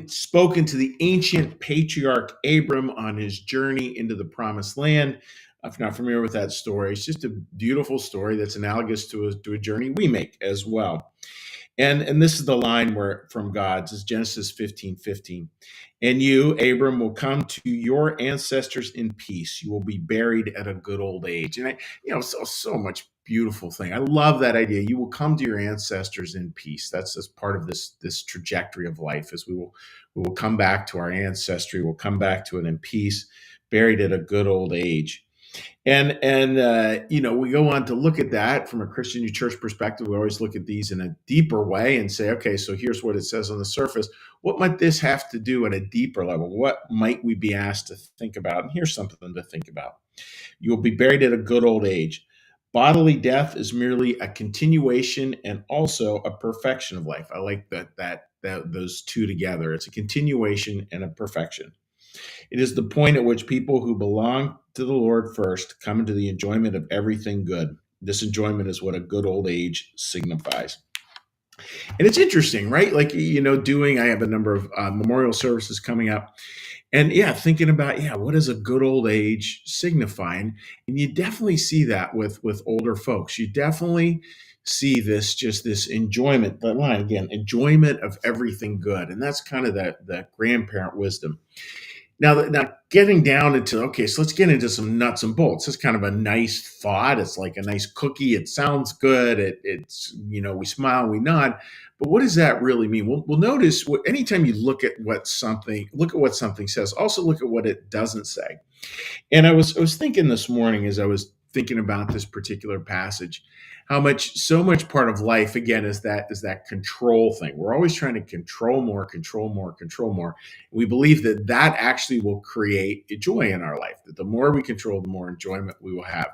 spoken to the ancient patriarch Abram on his journey into the promised land. If you're not familiar with that story, it's just a beautiful story that's analogous to a journey we make as well. And this is the line where from God, this is Genesis 15:15. And you, Abram, will come to your ancestors in peace. You will be buried at a good old age. And so much beautiful thing. I love that idea. You will come to your ancestors in peace. That's part of this trajectory of life, is we will come back to our ancestry. We'll come back to it in peace, buried at a good old age. And we go on to look at that from a Christian church perspective. We always look at these in a deeper way and say, okay, so here's what it says on the surface. What might this have to do at a deeper level? What might we be asked to think about? And here's something to think about. You will be buried at a good old age. Bodily death is merely a continuation and also a perfection of life. I like that those two together. It's a continuation and a perfection. It is the point at which people who belong to the Lord first come into the enjoyment of everything good. This enjoyment is what a good old age signifies. And it's interesting, right? Like, I have a number of memorial services coming up. And thinking about, what does a good old age signify? And you definitely see that with older folks. You definitely see this enjoyment, that line again, enjoyment of everything good. And that's kind of that grandparent wisdom. Now, getting down into, okay, so let's get into some nuts and bolts. It's kind of a nice thought. It's like a nice cookie. It sounds good. It's we smile, we nod. But what does that really mean? We'll notice anytime you look at what something says, also look at what it doesn't say. And I was thinking this morning as I was thinking about this particular passage, so much part of life again is that control thing. We're always trying to control more, control more, control more. We believe that actually will create a joy in our life. That the more we control, the more enjoyment we will have.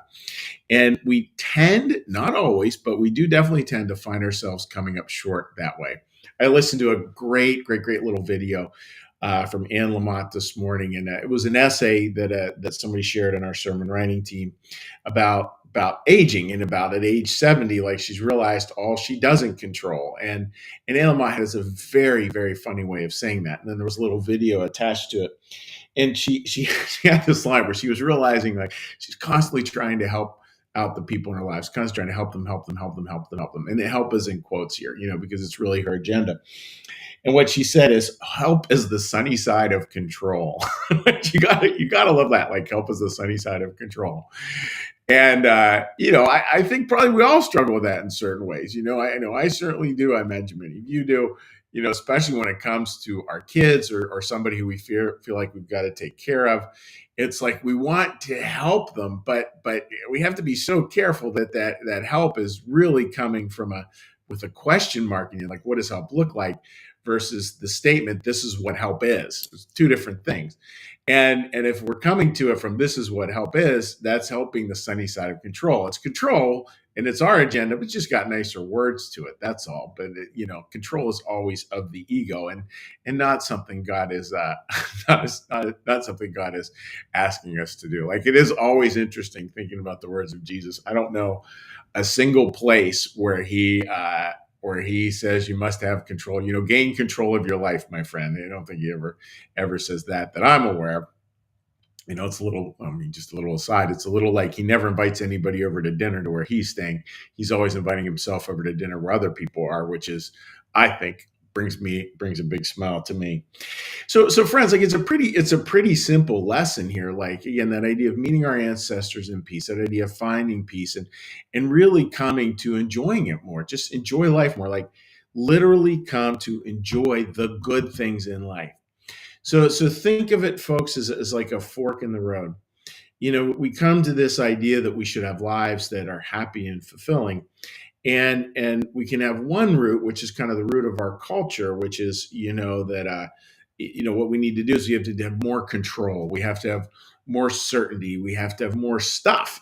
And we tend, not always, but we do definitely tend to find ourselves coming up short that way. I listened to a great little video from Anne Lamott this morning, and it was an essay that somebody shared in our sermon writing team about aging, and about at age 70, like she's realized all she doesn't control. And Anne Lamott has a very, very funny way of saying that. And then there was a little video attached to it. And she had this line where she was realizing like she's constantly trying to help out the people in her lives, constantly trying to help them. And the help is in quotes here, because it's really her agenda. And what she said is, help is the sunny side of control. you gotta love that. Like, help is the sunny side of control. And I think probably we all struggle with that in certain ways. I know I certainly do. I imagine many of you do. Especially when it comes to our kids or somebody who we feel like we've got to take care of. It's like we want to help them, but we have to be so careful that help is really coming with a question mark, and you're like, what does help look like? Versus the statement, this is what help is. It's two different things. And if we're coming to it from this is what help is, that's helping the sunny side of control. It's control and it's our agenda, but it's just got nicer words to it. That's all. But control is always of the ego and not something God is not something God is asking us to do. Like, it is always interesting thinking about the words of Jesus. I don't know a single place where he says you must have control, gain control of your life, my friend. I don't think he ever says that I'm aware of. It's a little, just a little aside. It's a little like he never invites anybody over to dinner to where he's staying. He's always inviting himself over to dinner where other people are, which is, I think, brings a big smile to me. So friends, like, it's a pretty simple lesson here. Like, again, that idea of meeting our ancestors in peace, that idea of finding peace and really coming to enjoying it more, just enjoy life more, like literally come to enjoy the good things in life. So think of it, folks, as like a fork in the road. We come to this idea that we should have lives that are happy and fulfilling. And we can have one root, which is kind of the root of our culture, which is, that, what we need to do is we have to have more control. We have to have more certainty. We have to have more stuff,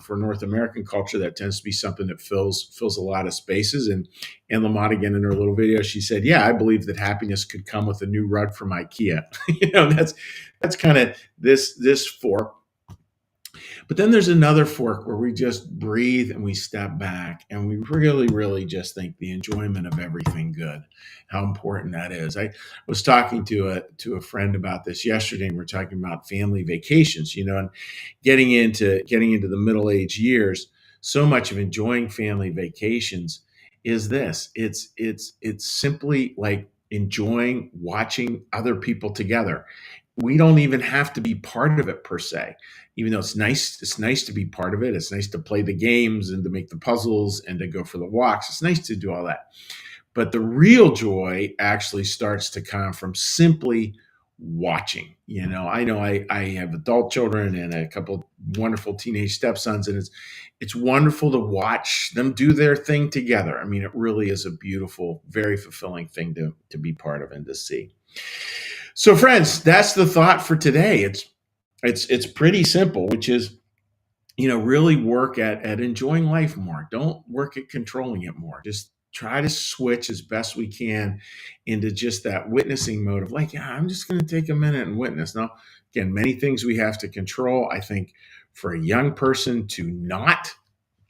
for North American culture, that tends to be something that fills a lot of spaces. And Lamont, again, in her little video, she said, yeah, I believe that happiness could come with a new rug from IKEA. That's kind of this fork. But then there's another fork where we just breathe and we step back and we really, really just think the enjoyment of everything good, how important that is. I was talking to a friend about this yesterday, and we're talking about family vacations, and getting into the middle age years. So much of enjoying family vacations is this. It's simply like enjoying watching other people together. We don't even have to be part of it per se, even though it's nice to be part of it. It's nice to play the games and to make the puzzles and to go for the walks. It's nice to do all that. But the real joy actually starts to come from simply watching. I know I have adult children and a couple of wonderful teenage stepsons, and it's wonderful to watch them do their thing together. I mean, it really is a beautiful, very fulfilling thing to be part of and to see. So, friends, that's the thought for today. It's pretty simple, which is, really work at enjoying life more. Don't work at controlling it more. Just try to switch as best we can into just that witnessing mode of like, yeah, I'm just going to take a minute and witness. Now, again, many things we have to control. I think for a young person to not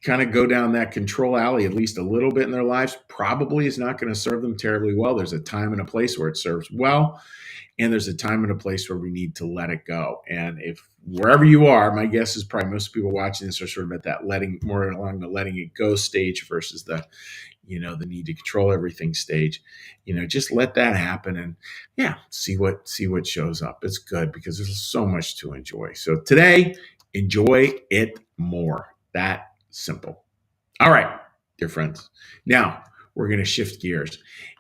kind of go down that control alley at least a little bit in their lives probably is not going to serve them terribly well. There's a time and a place where it serves well, and there's a time and a place where we need to let it go. And if wherever you are, my guess is probably most people watching this are sort of at that more along the letting it go stage versus the need to control everything stage. Just let that happen and yeah, see what shows up. It's good because there's so much to enjoy. So today, enjoy it more. That simple. All right, dear friends. Now we're going to shift gears.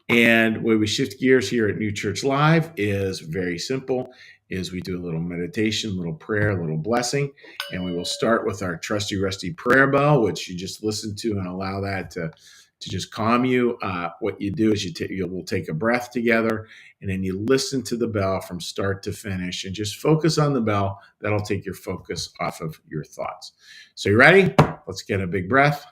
And the way we shift gears here at New Church Live is very simple, is we do a little meditation, a little prayer, a little blessing, and we will start with our trusty rusty prayer bell, which you just listen to and allow that to just calm you. What you do is we'll take a breath together, and then you listen to the bell from start to finish and just focus on the bell. That'll take your focus off of your thoughts. So you ready? Let's get a big breath.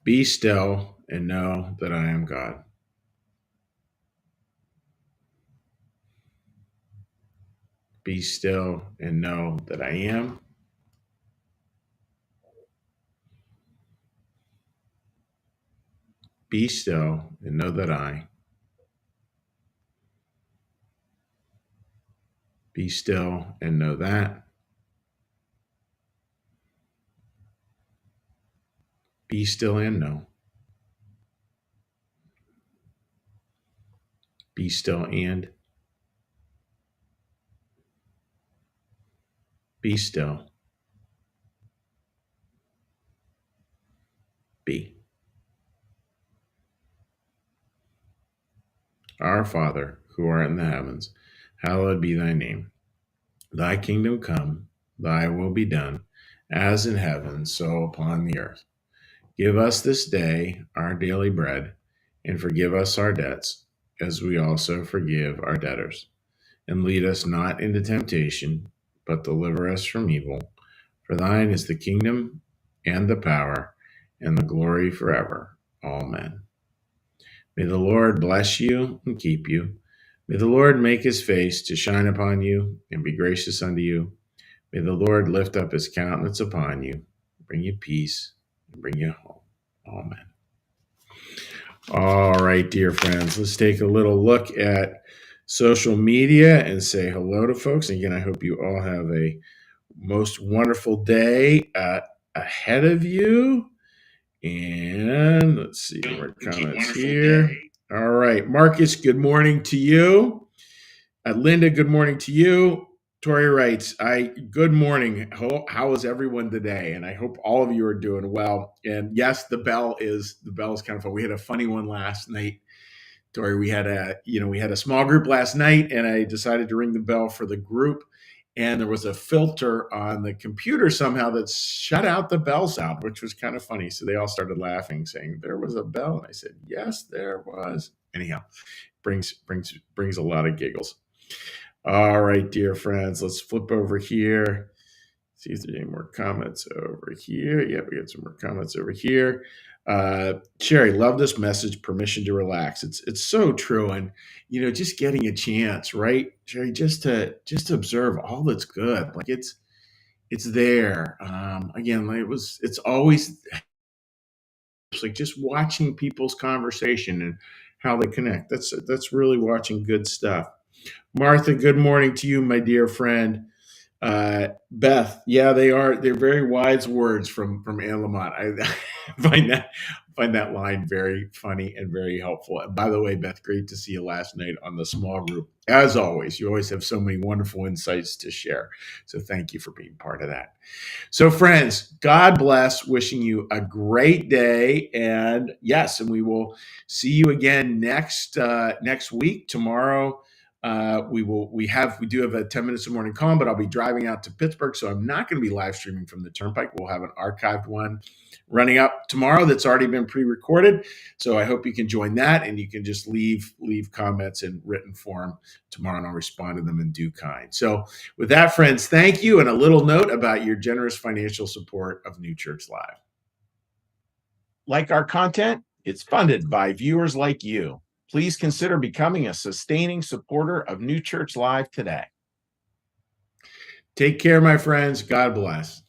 Be still and know that I am God. Be still and know that I am. Be still and know that I. Be still and know that. Be still and know. Be still and. Be still. Be. Our Father, who art in the heavens, hallowed be thy name. Thy kingdom come, thy will be done, as in heaven, so upon the earth. Give us this day our daily bread, and forgive us our debts, as we also forgive our debtors. And lead us not into temptation, but deliver us from evil. For thine is the kingdom, and the power, and the glory forever. Amen. May the Lord bless you and keep you. May the Lord make his face to shine upon you and be gracious unto you. May the Lord lift up his countenance upon you, bring you peace, and bring you home. Amen. All right, dear friends, let's take a little look at social media and say hello to folks. Again, I hope you all have a most wonderful day ahead of you. And let's see more comments here. Day. All right, Marcus, good morning to you. Linda, good morning to you. Tori writes, good morning. How is everyone today? And I hope all of you are doing well. And yes, the bell is kind of fun. We had a funny one last night. Tori, we had a small group last night, and I decided to ring the bell for the group. And there was a filter on the computer somehow that shut out the bell sound, which was kind of funny. So they all started laughing, saying, there was a bell. And I said, yes, there was. anyhow, brings a lot of giggles. All right, dear friends, let's flip over here. See if there's any more comments over here. Yeah, we got some more comments over here. Sherry, love this message. Permission to relax. It's so true, and just getting a chance, right, Sherry, just to observe all that's good. Like it's there. Again, like it's always like just watching people's conversation and how they connect. That's really watching good stuff. Martha, good morning to you, my dear friend. Beth, yeah, they're very wise words from Anne Lamott. I find that line very funny and very helpful. And by the way, Beth, great to see you last night on the small group. As always, you always have so many wonderful insights to share. So thank you for being part of that. So, friends, God bless. Wishing you a great day, and yes, and we will see you again next week. Tomorrow, we do have a 10 minutes of morning calm, but I'll be driving out to Pittsburgh, so I'm not going to be live streaming from the Turnpike. We'll have an archived one running up tomorrow that's already been pre-recorded. So I hope you can join that, and you can just leave comments in written form tomorrow, and I'll respond to them in due kind. So with that, friends, thank you, and a little note about your generous financial support of New Church Live. Like our content? It's funded by viewers like you. Please consider becoming a sustaining supporter of New Church Live today. Take care, my friends. God bless.